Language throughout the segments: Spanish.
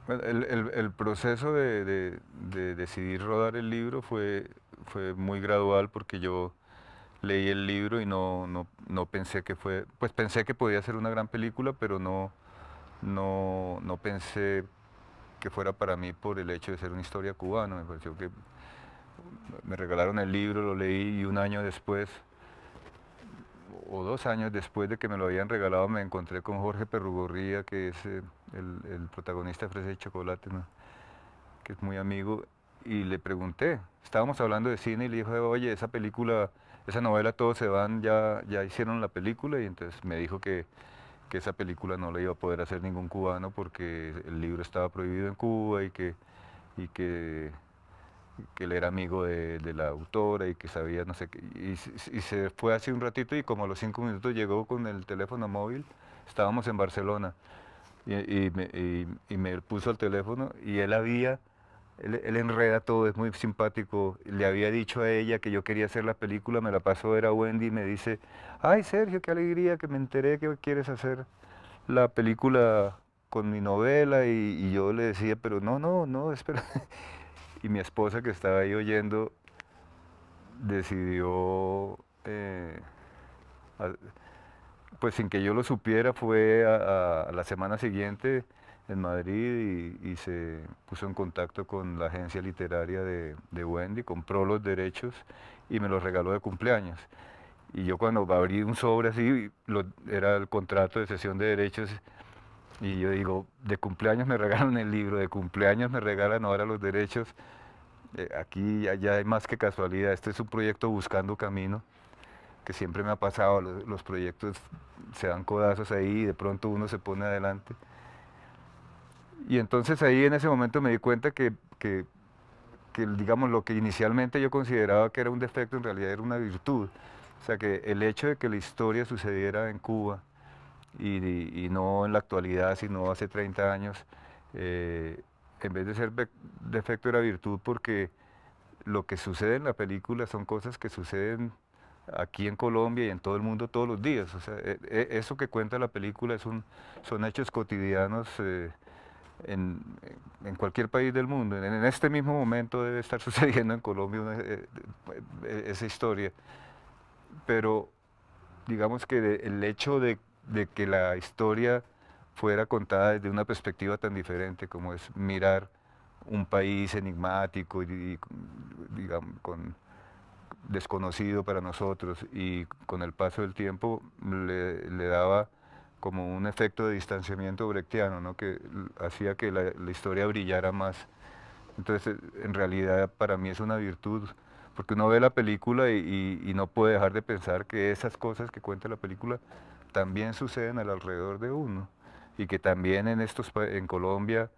Bueno, el proceso de decidir rodar el libro fue muy gradual porque yo leí el libro y no pensé que pues pensé que podía ser una gran película, pero no pensé que fuera para mí por el hecho de ser una historia cubana. Me pareció que me regalaron el libro, lo leí y un año después, o 2 años después de que me lo habían regalado, me encontré con Jorge Perrugorría, que es el protagonista de Fresa y Chocolate, ¿no? Que es muy amigo, y le pregunté, estábamos hablando de cine y le dije, oye, esa película, esa novela Todos se van, ya hicieron la película, y entonces me dijo que esa película no la iba a poder hacer ningún cubano porque el libro estaba prohibido en Cuba y que él era amigo de la autora y que sabía no sé qué. Y se fue hace un ratito y como a los 5 minutos llegó con el teléfono móvil, estábamos en Barcelona y me puso el teléfono y él enreda todo, es muy simpático. Le había dicho a ella que yo quería hacer la película, me la pasó a ver a Wendy y me dice, ay Sergio, qué alegría que me enteré que quieres hacer la película con mi novela y yo le decía, pero no, espera. Y mi esposa que estaba ahí oyendo decidió, a- pues sin que yo lo supiera, fue a la semana siguiente en Madrid y se puso en contacto con la agencia literaria de Wendy, compró los derechos y me los regaló de cumpleaños. Y yo cuando abrí un sobre así, era el contrato de cesión de derechos, y yo digo, de cumpleaños me regalan el libro, de cumpleaños me regalan ahora los derechos. Aquí ya hay más que casualidad, este es un proyecto buscando camino, que siempre me ha pasado, los proyectos se dan codazos ahí y de pronto uno se pone adelante. Y entonces ahí en ese momento me di cuenta que, digamos, lo que inicialmente yo consideraba que era un defecto en realidad era una virtud. O sea, que el hecho de que la historia sucediera en Cuba y no en la actualidad, sino hace 30 años, eh, en vez de ser defecto era virtud porque lo que sucede en la película son cosas que suceden aquí en Colombia y en todo el mundo todos los días. O sea, eso que cuenta la película son hechos cotidianos en, en cualquier país del mundo. En este mismo momento debe estar sucediendo en Colombia esa historia. Pero digamos que el hecho de que la historia fuera contada desde una perspectiva tan diferente como es mirar un país enigmático y digamos, desconocido para nosotros y con el paso del tiempo le daba como un efecto de distanciamiento brechtiano, ¿no? Que hacía que la historia brillara más. Entonces, en realidad para mí es una virtud, porque uno ve la película y no puede dejar de pensar que esas cosas que cuenta la película también suceden alrededor de uno y que también en Colombia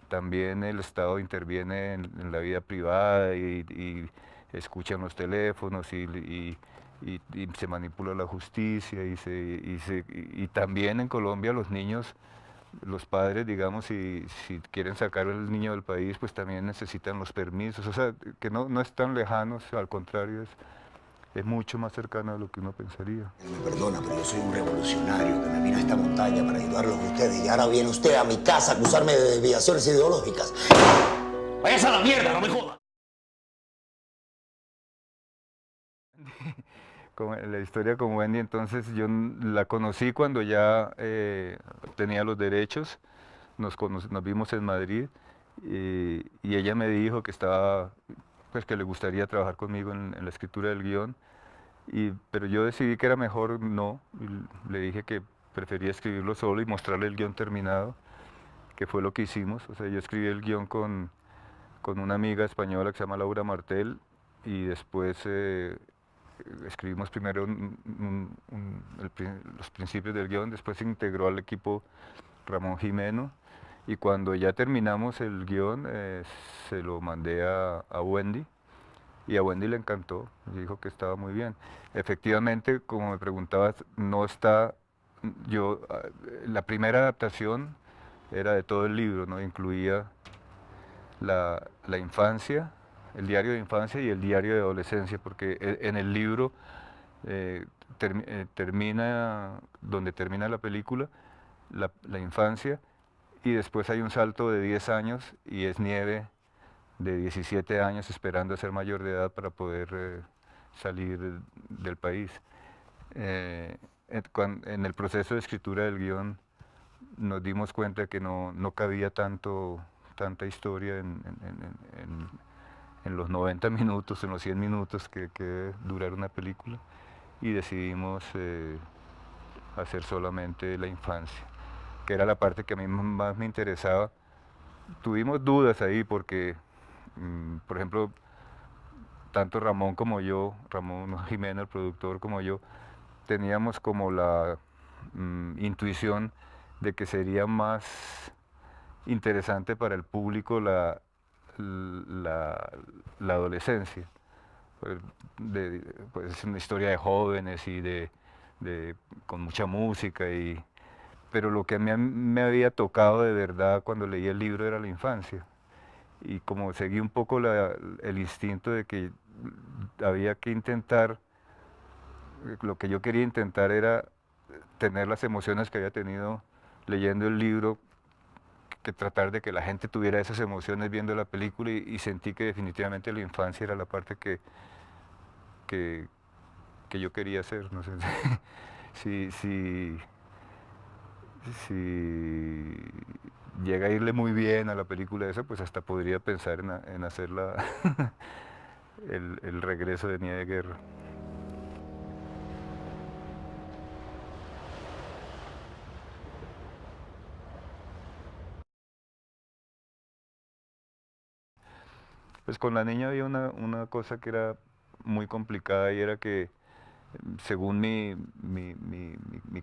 también el Estado interviene en la vida privada y escuchan los teléfonos y se manipula la justicia y también en Colombia los niños, los padres, digamos, si quieren sacar al niño del país, pues también necesitan los permisos. O sea, que no es tan lejanos, al contrario, es mucho más cercano a lo que uno pensaría. Me perdona, pero yo soy un revolucionario que me vine a esta montaña para ayudarlos a ustedes. Y ahora viene usted a mi casa a acusarme de desviaciones ideológicas. ¡Váyase a la mierda, no me joda! La historia con Wendy, entonces la conocí cuando ya tenía los derechos, nos vimos en Madrid y ella me dijo que pues que le gustaría trabajar conmigo en la escritura del guión, pero yo decidí que era mejor no, y le dije que prefería escribirlo solo y mostrarle el guión terminado, que fue lo que hicimos. O sea, yo escribí el guión con una amiga española que se llama Laura Martel y después escribimos primero los principios del guión, después se integró al equipo Ramón Jimeno y cuando ya terminamos el guión se lo mandé a Wendy y a Wendy le encantó, dijo que estaba muy bien. Efectivamente, como me preguntabas, no está, yo, la primera adaptación era de todo el libro, ¿no? Incluía la infancia, el diario de infancia y el diario de adolescencia, porque en el libro eh, termina, donde termina la película, la infancia, y después hay un salto de 10 años y es Nieve de 17 años esperando a ser mayor de edad para poder salir del país. En el proceso de escritura del guión nos dimos cuenta que no cabía tanta historia en los 90 minutos, en los 100 minutos que debe durar una película, y decidimos hacer solamente la infancia, que era la parte que a mí más me interesaba. Tuvimos dudas ahí porque, por ejemplo, tanto Ramón como yo, Ramón Jiménez, el productor, como yo, teníamos como la intuición de que sería más interesante para el público la, la adolescencia. Pues, pues es una historia de jóvenes y con mucha música, pero lo que a mí me había tocado de verdad cuando leí el libro era la infancia. Y como seguí un poco el instinto de que había que intentar, lo que yo quería intentar era tener las emociones que había tenido leyendo el libro, que tratar de que la gente tuviera esas emociones viendo la película, y sentí que definitivamente la infancia era la parte que, que yo quería hacer. No sé si, si llega a irle muy bien a la película esa, pues hasta podría pensar en hacer el regreso de Nieve de Guerra. Pues con la niña había una cosa que era muy complicada, y era que según mi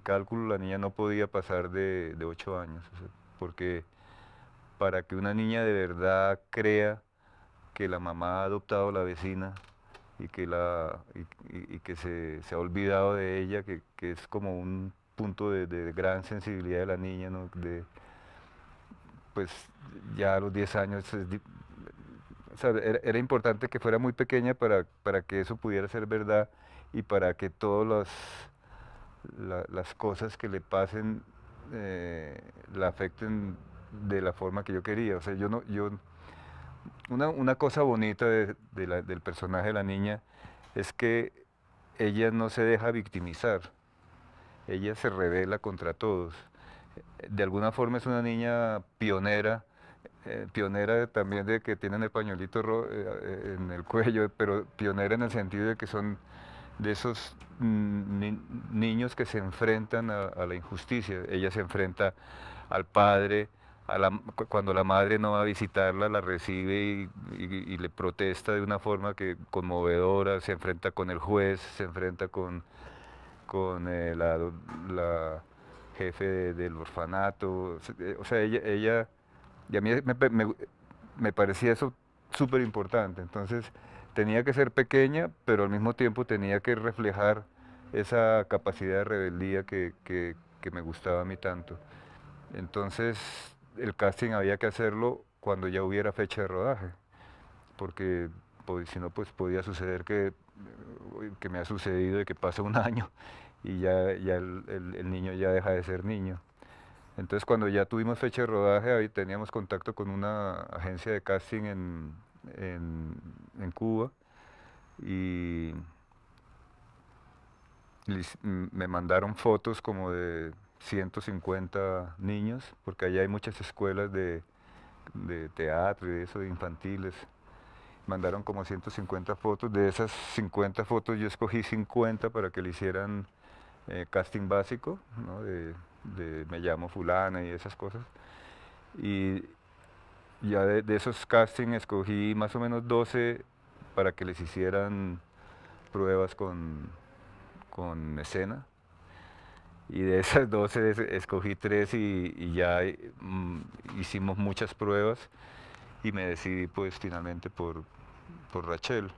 cálculo, la niña no podía pasar de 8 años, o sea, porque para que una niña de verdad crea que la mamá ha adoptado a la vecina y y que se ha olvidado de ella, que es como un punto de gran sensibilidad de la niña, ¿no? Pues ya a los 10 años o sea, era importante que fuera muy pequeña para que eso pudiera ser verdad, y para que todas las cosas que le pasen la afecten de la forma que yo quería. O sea, yo no, yo, una cosa bonita del personaje de la niña es que ella no se deja victimizar, ella se revela contra todos. De alguna forma es una niña pionera, pionera también de que tienen el pañuelito en el cuello, pero pionera en el sentido de que son de esos niños que se enfrentan a la injusticia. Ella se enfrenta al padre, cuando la madre no va a visitarla, la recibe y le protesta de una forma que conmovedora, se enfrenta con el juez, se enfrenta con la jefe del orfanato. O sea, y a mí me parecía eso súper importante. Entonces tenía que ser pequeña, pero al mismo tiempo tenía que reflejar esa capacidad de rebeldía que me gustaba a mí tanto. Entonces el casting había que hacerlo cuando ya hubiera fecha de rodaje, porque pues, si no, pues podía suceder que me ha sucedido, de que pasa un año y ya el niño ya deja de ser niño. Entonces cuando ya tuvimos fecha de rodaje, ahí teníamos contacto con una agencia de casting en Cuba, y me mandaron fotos como de 150 niños, porque allá hay muchas escuelas de teatro y de eso, de infantiles. Mandaron como 150 fotos, de esas 50 fotos yo escogí 50 para que le hicieran casting básico, ¿no? De me llamo fulana y esas cosas. Y ya de esos castings escogí más o menos 12 para que les hicieran pruebas con escena. Y de esas 12 escogí 3, y ya hicimos muchas pruebas, y me decidí pues finalmente por Rachel.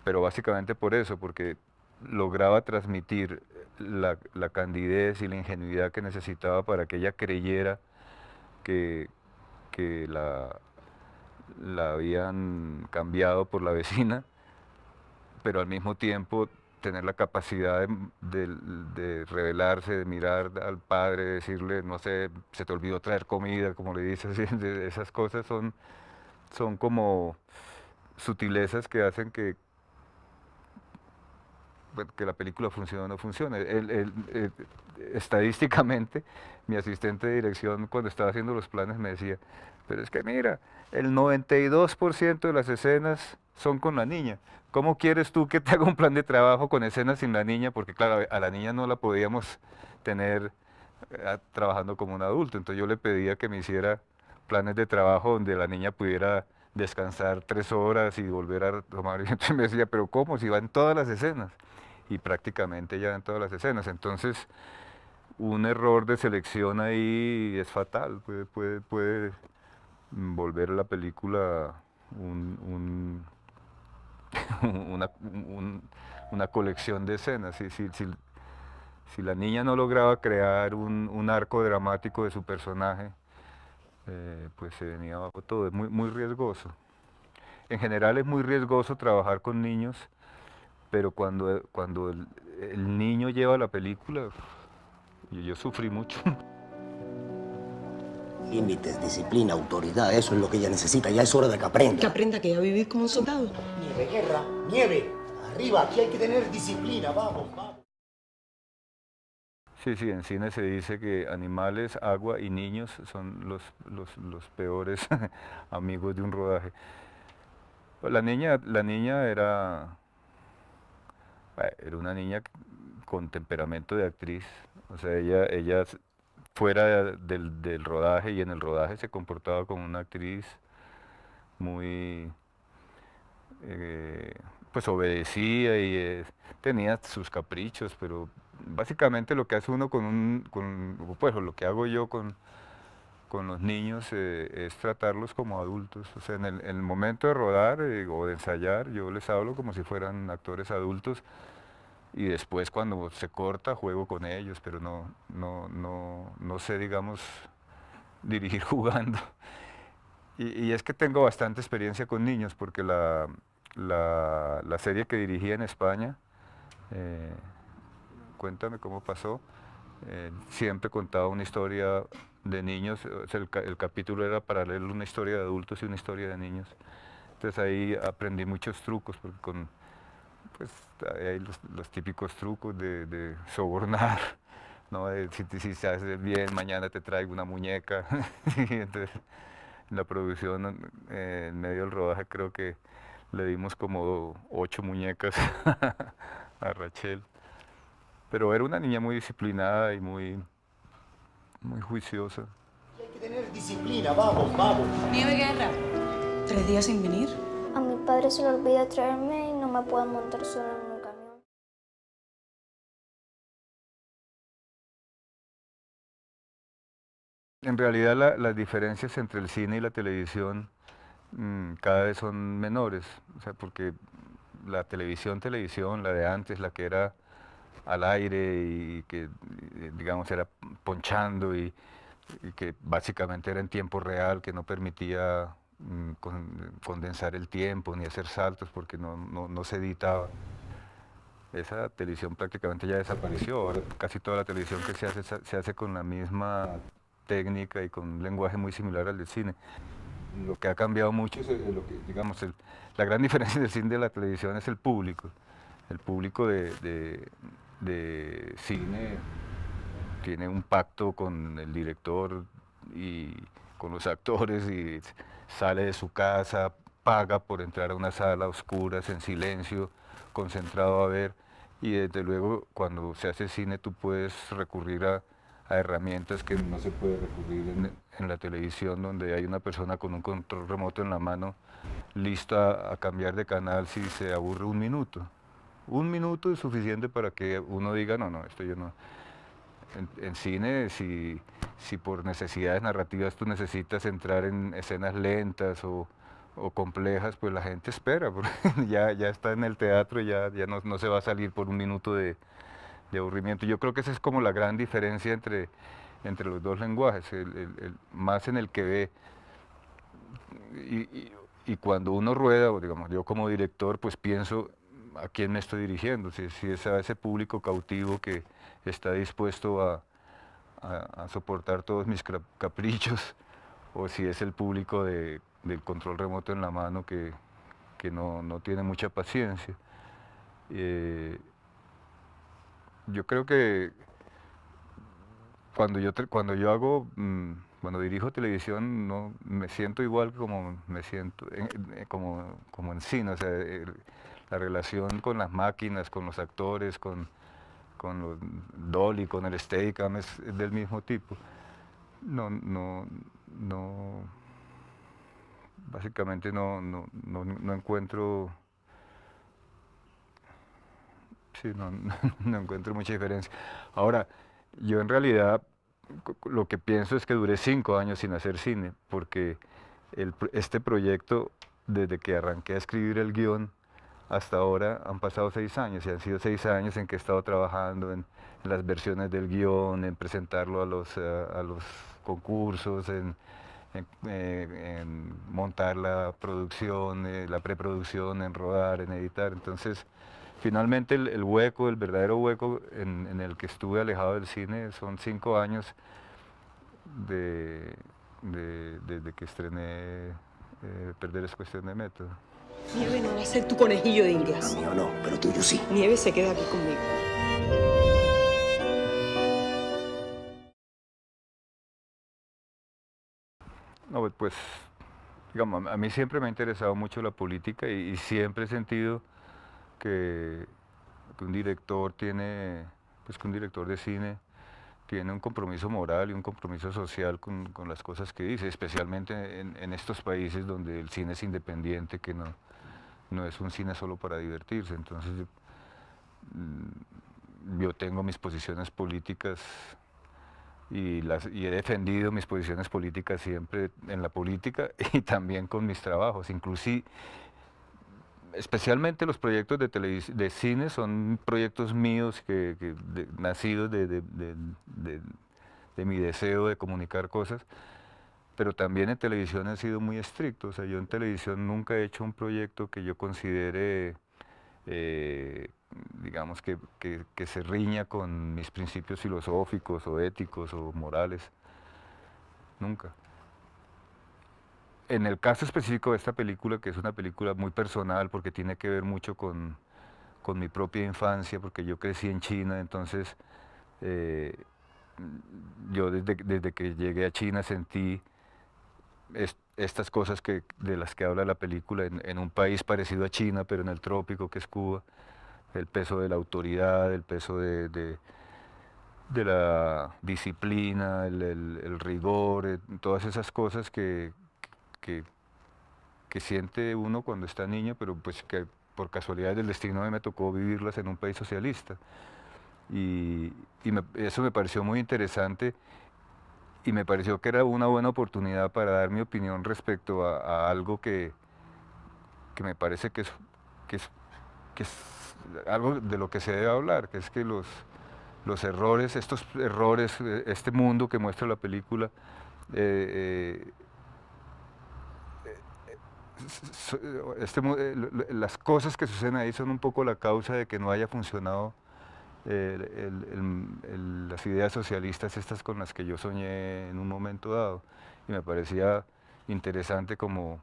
Pero básicamente por eso, porque lograba transmitir la candidez y la ingenuidad que necesitaba para que ella creyera que, que la habían cambiado por la vecina, pero al mismo tiempo tener la capacidad de revelarse, de mirar al padre, decirle, no sé, se te olvidó traer comida, como le dices, esas cosas son como sutilezas que hacen bueno, que la película funcione o no funcione. Estadísticamente, mi asistente de dirección cuando estaba haciendo los planes me decía, pero es que mira, el 92% de las escenas son con la niña. ¿Cómo quieres tú que te haga un plan de trabajo con escenas sin la niña? Porque claro, a la niña no la podíamos tener trabajando como un adulto. Entonces yo le pedía que me hiciera planes de trabajo donde la niña pudiera descansar 3 horas y volver a tomar. Y entonces me decía, pero ¿cómo? Si va en todas las escenas. Y prácticamente ya en todas las escenas. Entonces, un error de selección ahí es fatal. Puede volver la película un- una colección de escenas. Si la niña no lograba crear un arco dramático de su personaje, pues se venía abajo todo. Es muy riesgoso. En general es muy riesgoso trabajar con niños, pero cuando el niño lleva la película, yo sufrí mucho. Límites, disciplina, autoridad, eso es lo que ella necesita. Ya es hora de que aprenda. Que aprenda que a vivir como un soldado. Nieve, guerra, nieve. Arriba, aquí hay que tener disciplina, vamos, vamos. Sí, sí, en cine se dice que animales, agua y niños son los peores amigos de un rodaje. La niña era una niña con temperamento de actriz. O sea, ella fuera del rodaje y en el rodaje se comportaba como una actriz muy, eh, pues obedecía y tenía sus caprichos, pero básicamente lo que hace uno pues lo que hago yo con los niños es tratarlos como adultos. O sea, en el momento de rodar o de ensayar, yo les hablo como si fueran actores adultos y después cuando se corta juego con ellos, pero no sé, digamos, dirigir jugando. Y es que tengo bastante experiencia con niños, porque la serie que dirigí en España, eh, Cuéntame cómo pasó, siempre contaba una historia de niños, o sea, el capítulo era paralelo, una historia de adultos y una historia de niños. Entonces ahí aprendí muchos trucos, porque pues hay los típicos trucos de sobornar, ¿no? Si se hace bien, mañana te traigo una muñeca. Y entonces, en la producción, en medio del rodaje, creo que le dimos como 8 muñecas a Rachel. Pero era una niña muy disciplinada y muy juiciosa. Aquí hay que tener disciplina, vamos, vamos. Nieve Guerra. 3 días sin venir. A mi padre se le olvida traerme y no me puedo montar solo en un camión. En realidad las diferencias entre el cine y la televisión cada vez son menores, o sea, porque televisión, la de antes, la que era al aire y que, digamos, era ponchando y que básicamente era en tiempo real, que no permitía condensar el tiempo ni hacer saltos porque no se editaba. Esa televisión prácticamente ya desapareció. Ahora casi toda la televisión que se hace con la misma técnica y con un lenguaje muy similar al del cine. Lo que ha cambiado mucho es lo que, digamos, la gran diferencia del cine y de la televisión es el público. El público de cine tiene un pacto con el director y con los actores y sale de su casa, paga por entrar a una sala a oscuras, en silencio, concentrado a ver. Y desde luego cuando se hace cine tú puedes recurrir a herramientas que no se puede recurrir en la televisión, donde hay una persona con un control remoto en la mano lista a cambiar de canal si se aburre un minuto. Un minuto es suficiente para que uno diga, no, esto yo no. En cine, si por necesidades narrativas tú necesitas entrar en escenas lentas o complejas, pues la gente espera, porque ya está en el teatro, ya no se va a salir por un minuto de aburrimiento. Yo creo que esa es como la gran diferencia entre los dos lenguajes, más en el que ve. Y, y- y cuando uno rueda, o digamos, yo como director, pues pienso a quién me estoy dirigiendo, si es a ese público cautivo que está dispuesto a soportar todos mis caprichos, o si es el público del control remoto en la mano que no tiene mucha paciencia. Yo creo que cuando dirijo televisión, no me siento igual como me siento como en cine, o sea, la relación con las máquinas, con los actores, con los Dolly, con el Steadicam es del mismo tipo. No, básicamente no encuentro, sí, no encuentro mucha diferencia. Ahora, yo en realidad lo que pienso es que duré 5 años sin hacer cine, porque este proyecto, desde que arranqué a escribir el guión hasta ahora, han pasado 6 años, y han sido 6 años en que he estado trabajando en las versiones del guión, en presentarlo a los concursos, en montar la producción, la preproducción, en rodar, en editar. Entonces, finalmente el hueco, el verdadero hueco en el que estuve alejado del cine son 5 años desde que estrené Perder es cuestión de método. Nieve no va a ser tu conejillo de indias. Mío no, pero tuyo sí. Nieve se queda aquí conmigo. No, pues, digamos, a mí siempre me ha interesado mucho la política y siempre he sentido que un director que un director de cine tiene un compromiso moral y un compromiso social con las cosas que dice, especialmente en estos países donde el cine es independiente, que no es un cine solo para divertirse. Entonces, yo tengo mis posiciones políticas y he defendido mis posiciones políticas siempre en la política y también con mis trabajos, inclusive especialmente los proyectos de cine son proyectos míos nacidos de mi deseo de comunicar cosas, pero también en televisión he sido muy estricto. O sea, yo en televisión nunca he hecho un proyecto que yo considere, eh, digamos, que se riña con mis principios filosóficos o éticos o morales. Nunca. En el caso específico de esta película, que es una película muy personal porque tiene que ver mucho con mi propia infancia, porque yo crecí en China, entonces eh, yo desde que llegué a China sentí estas cosas de las que habla la película en un país parecido a China, pero en el trópico que es Cuba, el peso de la autoridad, el peso de la disciplina, el rigor, todas esas cosas que, que siente uno cuando está niño, pero pues que por casualidad del destino a mí me tocó vivirlas en un país socialista. Eso me pareció muy interesante y me pareció que era una buena oportunidad para dar mi opinión respecto a algo que me parece que es, que es algo de lo que se debe hablar, que es que los errores, estos errores, este mundo que muestra la película, eh, las cosas que suceden ahí son un poco la causa de que no haya funcionado las ideas socialistas estas con las que yo soñé en un momento dado. Y me parecía interesante como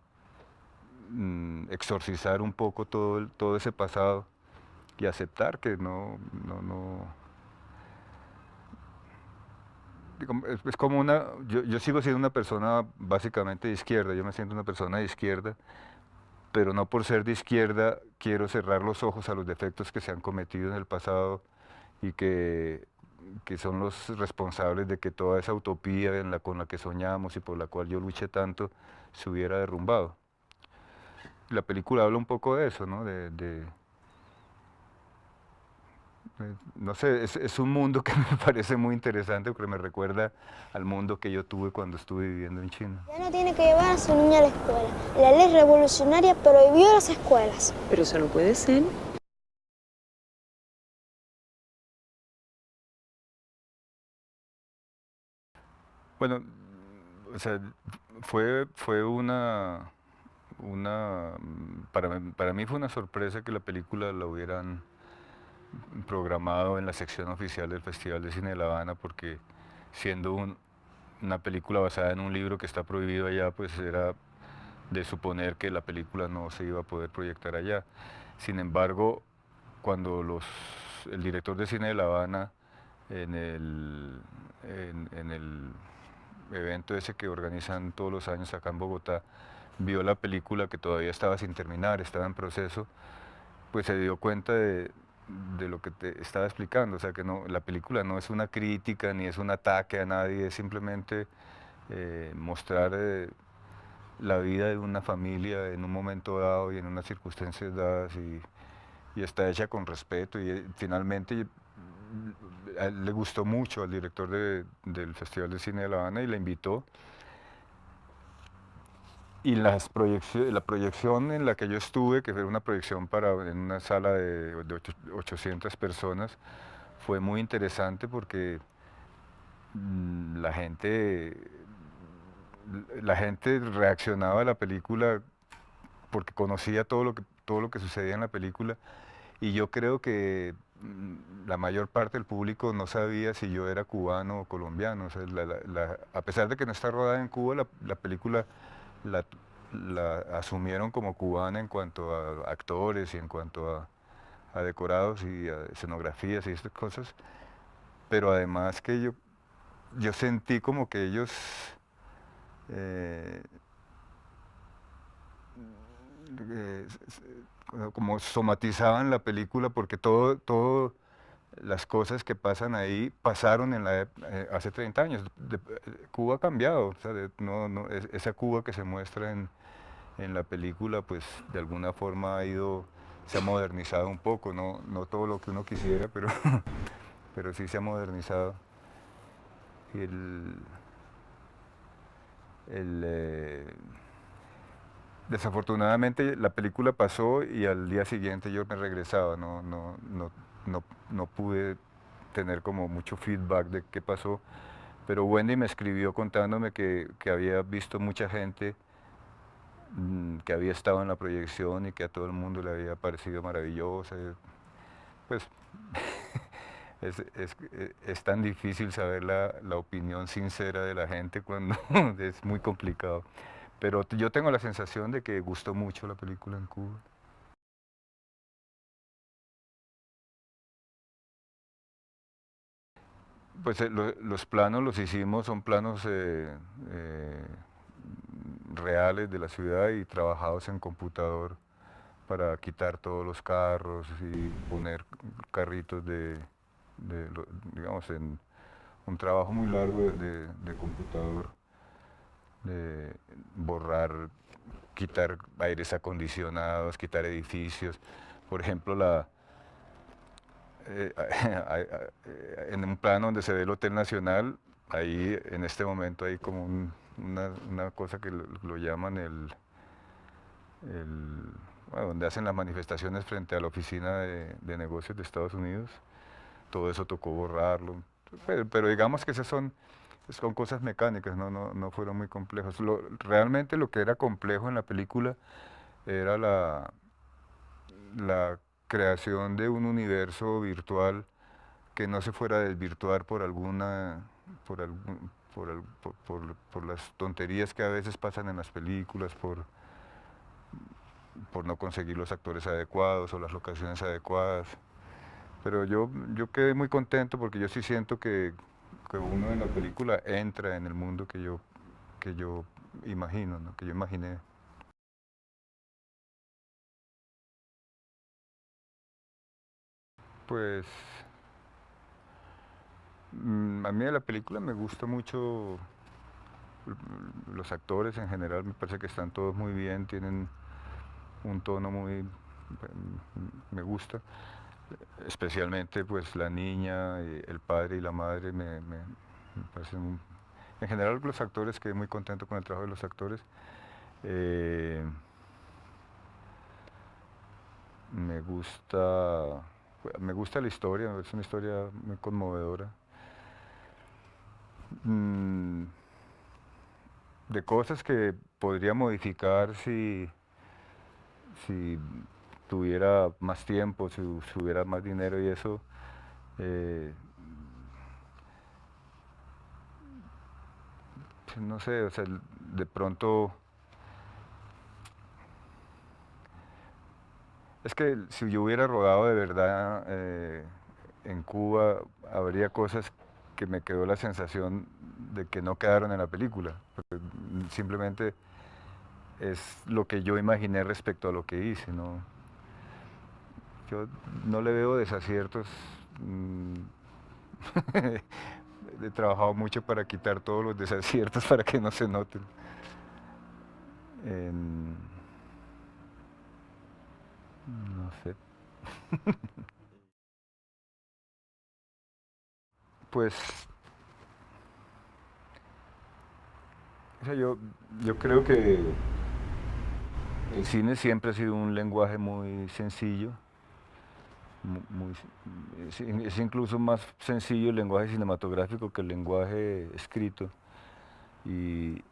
exorcizar un poco todo ese pasado y aceptar que es como yo sigo siendo una persona básicamente de izquierda, yo me siento una persona de izquierda, pero no por ser de izquierda quiero cerrar los ojos a los defectos que se han cometido en el pasado y que son los responsables de que toda esa utopía con la que soñamos y por la cual yo luché tanto se hubiera derrumbado. La película habla un poco de eso, ¿no? No sé, es un mundo que me parece muy interesante porque me recuerda al mundo que yo tuve cuando estuve viviendo en China. Ya no tiene que llevar a su niña a la escuela. La ley revolucionaria prohibió las escuelas. Pero eso no puede ser. Bueno, o sea, fue para mí fue una sorpresa que la película la hubieran programado en la sección oficial del Festival de Cine de La Habana, porque siendo una película basada en un libro que está prohibido allá, pues era de suponer que la película no se iba a poder proyectar allá. Sin embargo, cuando el director de cine de La Habana, en el evento ese que organizan todos los años acá en Bogotá, vio la película que todavía estaba sin terminar, estaba en proceso, pues se dio cuenta de lo que te estaba explicando, o sea que no, la película no es una crítica ni es un ataque a nadie, es simplemente mostrar la vida de una familia en un momento dado y en unas circunstancias dadas y está hecha con respeto y finalmente a él le gustó mucho al director del Festival de Cine de La Habana y la invitó. Y la proyección en la que yo estuve, que fue una proyección en una sala de 800 personas, fue muy interesante porque mm, la gente, la gente reaccionaba a la película porque conocía todo lo que sucedía en la película y yo creo que la mayor parte del público no sabía si yo era cubano o colombiano. O sea, a pesar de que no está rodada en Cuba, la película la, la asumieron como cubana en cuanto a actores y en cuanto a decorados y a escenografías y estas cosas, pero además que yo sentí como que ellos eh, como somatizaban la película porque todo las cosas que pasan ahí pasaron hace 30 años. Cuba ha cambiado, o sea, esa Cuba que se muestra en la película, pues de alguna forma se ha modernizado un poco, no todo lo que uno quisiera, pero, pero sí se ha modernizado. Y el, eh, Desafortunadamente la película pasó y al día siguiente yo me regresaba, no pude tener como mucho feedback de qué pasó, pero Wendy me escribió contándome que había visto mucha gente que había estado en la proyección y que a todo el mundo le había parecido maravillosa. Pues es tan difícil saber la opinión sincera de la gente cuando es muy complicado. Pero yo tengo la sensación de que gustó mucho la película en Cuba. Pues los planos los hicimos, son planos reales de la ciudad y trabajados en computador para quitar todos los carros y poner carritos digamos, en un trabajo muy largo de computador, de borrar, quitar aires acondicionados, quitar edificios. Por ejemplo, eh, en un plano donde se ve el Hotel Nacional, ahí en este momento hay como una cosa que lo llaman bueno, donde hacen las manifestaciones frente a la oficina de negocios de Estados Unidos. Todo eso tocó borrarlo. Pero digamos que esas son cosas mecánicas, no fueron muy complejos. Realmente lo que era complejo en la película era la creación de un universo virtual que no se fuera a desvirtuar por por, algún- por las tonterías que a veces pasan en las películas, por no conseguir los actores adecuados o las locaciones adecuadas. Pero yo quedé muy contento porque yo sí siento que uno en la película entra en el mundo que yo imagino, ¿no? Que yo imaginé. Pues a mí de la película me gusta mucho los actores en general, me parece que están todos muy bien, tienen un tono me gusta, especialmente pues la niña, el padre y la madre me parecen en general los actores, quedé muy contento con el trabajo de los actores. Eh, me gusta, me gusta la historia, es una historia muy conmovedora. Mm, de cosas que podría modificar si si tuviera más tiempo, si hubiera más dinero y eso, pues no sé, o sea, de pronto, es que si yo hubiera rodado de verdad en Cuba, habría cosas que me quedó la sensación de que no quedaron en la película, porque simplemente es lo que yo imaginé respecto a lo que hice, ¿no? Yo no le veo desaciertos. He trabajado mucho para quitar todos los desaciertos para que no se noten. No sé. Pues, o sea, yo creo que el cine siempre ha sido un lenguaje muy sencillo. Es incluso más sencillo el lenguaje cinematográfico que el lenguaje escrito. Y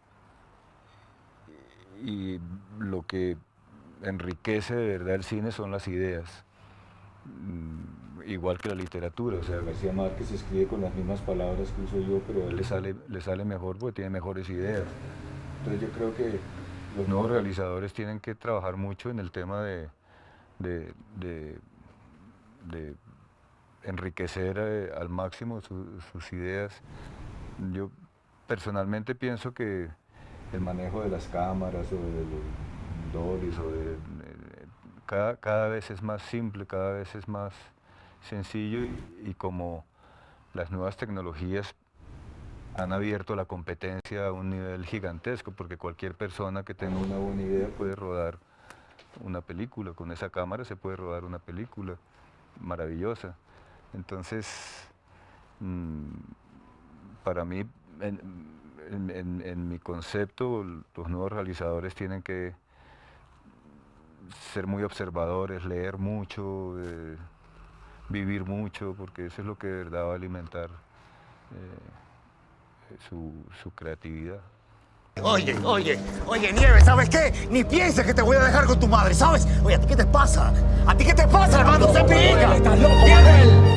lo que enriquece de verdad el cine son las ideas, igual que la literatura. O sea, García Márquez escribe con las mismas palabras que uso yo, pero a él le sale mejor porque tiene mejores ideas. Entonces yo creo que los nuevos realizadores tienen que trabajar mucho en el tema de enriquecer al máximo sus ideas. Yo personalmente pienso que el manejo de las cámaras o de los dollies cada vez es más simple, cada vez es más sencillo y como las nuevas tecnologías han abierto la competencia a un nivel gigantesco, porque cualquier persona que tenga una buena idea puede rodar una película, con esa cámara se puede rodar una película maravillosa. Entonces, para mí, en mi concepto, los nuevos realizadores tienen que ser muy observadores, leer mucho, vivir mucho, porque eso es lo que de verdad va a alimentar su creatividad. Oye, Nieves, ¿sabes qué? Ni pienses que te voy a dejar con tu madre, ¿sabes? Oye, ¿a ti qué te pasa? ¿A ti qué te pasa, hermano? ¡Se pica! ¡Estás loco, Manuel!